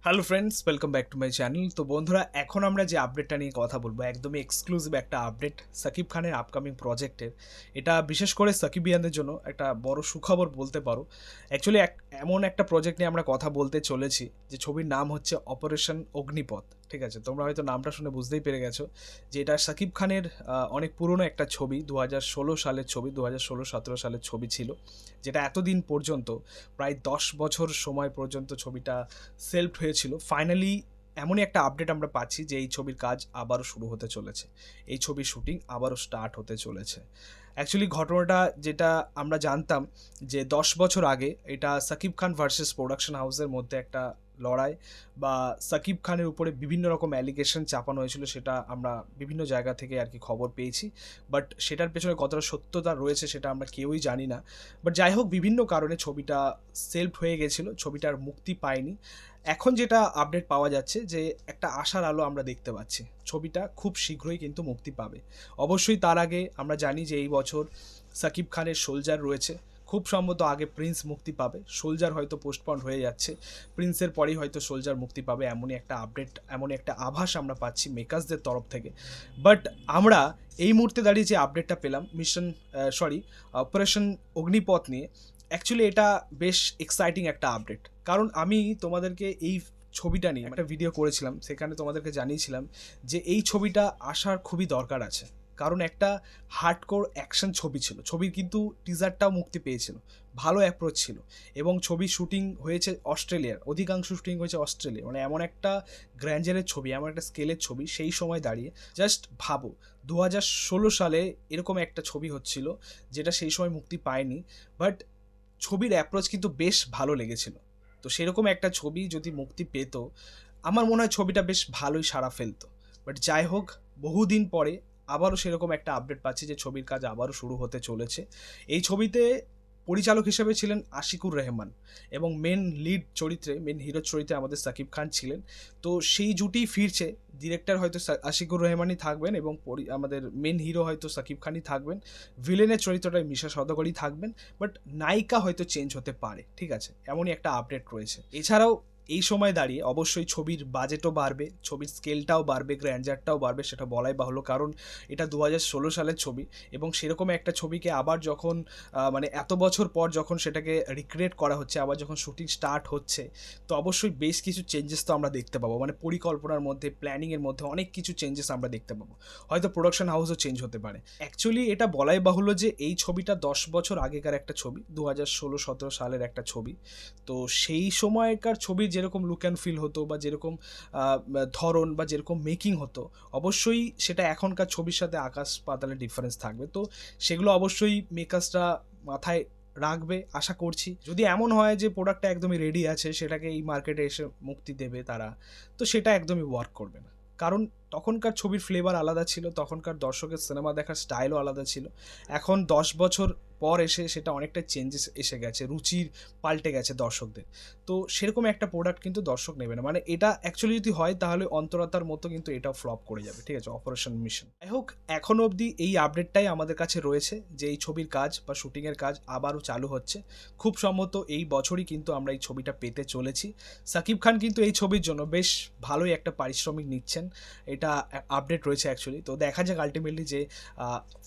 Hello friends, welcome back to my channel. তো বন্ধুরা, এখন আমরা যে আপডেটটা নিয়ে কথা বলবো একদমই এক্সক্লুসিভ একটা আপডেট সাকিব খানের আপকামিং প্রজেক্টের। এটা বিশেষ করে সাকিবিয়ানদের জন্য একটা বড় সুখবর বলতে পারো। অ্যাকচুয়ালি এমন একটা প্রজেক্ট নিয়ে আমরা কথা বলতে চলেছি যে ছবির নাম হচ্ছে অপারেশন অগ্নিপথ। ঠিক আছে, তোমরা হয়তো নামটা শুনে বুঝতেই পেরে গেছো যে এটা সাকিব খানের অনেক পুরনো একটা ছবি, 2016 সালের ছবি, 2016-17 সালের ছবি ছিল, যেটা এতদিন পর্যন্ত প্রায় 10 বছর সময় পর্যন্ত ছবিটা সেলফ হয়েছিল। ফাইনালি এমনই একটা আপডেট আমরা পাচ্ছি যে এই ছবির কাজ আবারও শুরু হতে চলেছে, এই ছবির শুটিং আবারও স্টার্ট হতে চলেছে। অ্যাকচুয়ালি ঘটনাটা যেটা আমরা জানতাম যে 10 বছর আগে এটা সাকিব খান ভার্সেস প্রোডাকশন হাউসের মধ্যে একটা লড়াই, বা সাকিব খানের উপরে বিভিন্ন রকম অ্যালিগেশন চাপানো হয়েছিল, সেটা আমরা বিভিন্ন জায়গা থেকে আর কি খবর পেয়েছি। বাট সেটার পেছনে কতটা সত্যতা রয়েছে সেটা আমরা কেউই জানি না। বাট যাই হোক, বিভিন্ন কারণে ছবিটা সেলফ হয়ে গেছিলো, ছবিটার মুক্তি পায়নি। এখন যেটা আপডেট পাওয়া যাচ্ছে যে একটা আশার আলো আমরা দেখতে পাচ্ছি, ছবিটা খুব শীঘ্রই কিন্তু মুক্তি পাবে। অবশ্যই তার আগে আমরা জানি যে এই বছর সাকিব খানের সোলজার রয়েছে, খুব সম্ভবত আগে প্রিন্স মুক্তি পাবে, সোলজার হয়তো পোস্টপন্ড হয়ে যাচ্ছে, প্রিন্সের পরেই হয়তো সোলজার মুক্তি পাবে, এমনই একটা আপডেট, এমনই একটা আভাস আমরা পাচ্ছি মেকার্সদের তরফ থেকে। বাট আমরা এই মুহূর্তে দাঁড়িয়ে যে আপডেটটা পেলাম অপারেশন অগ্নিপথ নিয়ে, অ্যাকচুয়ালি এটা বেশ এক্সাইটিং একটা আপডেট। কারণ আমি তোমাদেরকে এই ছবিটা নিয়ে একটা ভিডিও করেছিলাম, সেখানে তোমাদেরকে জানিয়েছিলাম যে এই ছবিটা আসার খুবই দরকার আছে। কারণ একটা হার্ডকোর অ্যাকশন ছবি ছিল, ছবির কিন্তু টিজারটাও মুক্তি পেয়েছিল, ভালো অ্যাপ্রোচ ছিল, এবং ছবির শুটিং হয়েছে অস্ট্রেলিয়ার, অধিকাংশ শুটিং হয়েছে অস্ট্রেলিয়া, মানে এমন একটা গ্র্যান্ডারের ছবি, এমন একটা স্কেলের ছবি। সেই সময় দাঁড়িয়ে জাস্ট ভাবো, 2016 সালে এরকম একটা ছবি হচ্ছিল যেটা সেই সময় মুক্তি পায়নি, বাট ছবির অ্যাপ্রোচ কিন্তু বেশ ভালো লেগেছিল। তো সেরকম একটা ছবি যদি মুক্তি পেত, আমার মনে হয় ছবিটা বেশ ভালোই সাড়া ফেলতো। বাট যাই হোক, বহুদিন পরে আবারও সেরকম একটা আপডেট পাচ্ছি যে ছবির কাজ আবারও শুরু হতে চলেছে। এই ছবিতে পরিচালক হিসেবে ছিলেন আশিকুর রহমান, এবং মেন হিরোর চরিত্রে আমাদের সাকিব খান ছিলেন। তো সেই জুটি ফিরছে, ডিরেক্টর হয়তো আশিকুর রহমানই থাকবেন, এবং আমাদের মেন হিরো হয়তো সাকিব খানই থাকবেন, ভিলেনের চরিত্রটায় মিশা সওদাগরই থাকবেন। বাট নায়িকা হয়তো চেঞ্জ হতে পারে, ঠিক আছে, এমনই একটা আপডেট রয়েছে। এছাড়াও এই সময় দাঁড়িয়ে অবশ্যই ছবির বাজেটও বাড়বে, ছবির স্কেলটাও বাড়বে, গ্র্যান্ডারটাও বাড়বে, সেটা বলাই বাহুল্য। কারণ এটা 2016 সালের ছবি, এবং সেরকম একটা ছবিকে আবার যখন মানে এত বছর পর যখন সেটাকে রিক্রিয়েট করা হচ্ছে, আবার যখন শুটিং স্টার্ট হচ্ছে, তো অবশ্যই বেশ কিছু চেঞ্জেস তো আমরা দেখতে পাবো, মানে পরিকল্পনার মধ্যে, প্ল্যানিংয়ের মধ্যে অনেক কিছু চেঞ্জেস আমরা দেখতে পাবো। হয়তো প্রোডাকশন হাউসও চেঞ্জ হতে পারে। অ্যাকচুয়ালি এটা বলাই বাহুল্য যে এই ছবিটা 10 বছর আগেকার একটা ছবি, 2016-17 সালের একটা ছবি। তো সেই সময়কার ছবির যেরকম লুক অ্যান্ড ফিল হতো, বা যেরকম ধরন, বা যেরকম মেকিং হতো, অবশ্যই সেটা এখনকার ছবির সাথে আকাশ পাতালের ডিফারেন্স থাকবে। তো সেগুলো অবশ্যই মেকার্সরা মাথায় রাখবে আশা করছি। যদি এমন হয় যে প্রোডাক্টটা একদমই রেডি আছে, সেটাকে এই মার্কেটে এসে মুক্তি দেবে তারা, তো সেটা একদমই ওয়ার্ক করবে না। কারণ তখনকার ছবির ফ্লেভার আলাদা ছিল, তখনকার দর্শকের সিনেমা দেখার স্টাইলও আলাদা ছিল। এখন 10 বছর পর এসে সেটা অনেকটা চেঞ্জেস এসে গেছে, রুচির পাল্টে গেছে দর্শকদের। তো সেরকম একটা প্রোডাক্ট কিন্তু দর্শক নেবে না, মানে এটা অ্যাকচুয়ালি যদি হয় তাহলে অন্তরাত্মার মতো কিন্তু এটাও ফ্লপ করে যাবে, ঠিক আছে, অপারেশন মিশন। যাই হোক, এখনও অবধি এই আপডেটটাই আমাদের কাছে রয়েছে যে এই ছবির কাজ বা শুটিংয়ের কাজ আবারও চালু হচ্ছে। খুব সম্ভবত এই বছরই কিন্তু আমরা এই ছবিটা পেতে চলেছি। সাকিব খান কিন্তু এই ছবির জন্য বেশ ভালোই একটা পারিশ্রমিক নিচ্ছেন, এটা আপডেট রয়েছে অ্যাকচুয়ালি। তো দেখা যাক আলটিমেটলি যে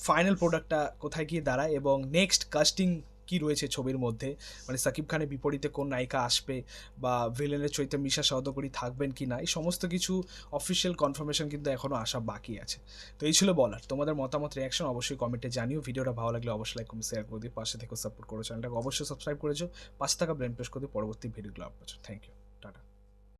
ফাইনাল প্রোডাক্টটা কোথায় গিয়ে দাঁড়ায়, এবং নেক্সট কাস্টিং কী রয়েছে ছবির মধ্যে, মানে সাকিব খানের বিপরীতে কোন নায়িকা আসবে, বা ভিলেনের চরিত্রে মিশা সওদাগরি থাকবেন কি না, এই সমস্ত কিছু অফিসিয়াল কনফার্মেশন কিন্তু এখনও আসা বাকি আছে। তো এই ছিল বলার। তোমাদের মতামত, রিয়াকশন অবশ্যই কমেন্টে জানিও। ভিডিওটা ভালো লাগলে অবশ্যই লাইক কমেন্ট শেয়ার করে দিও, পাশে থেকে সাপোর্ট করো, চ্যানেলটাকে অবশ্যই সাবস্ক্রাইব করেছো, পাশে থাকা বেল প্রেস করে দিও পরবর্তী ভিডিওগুলো আপলোড। Thank you.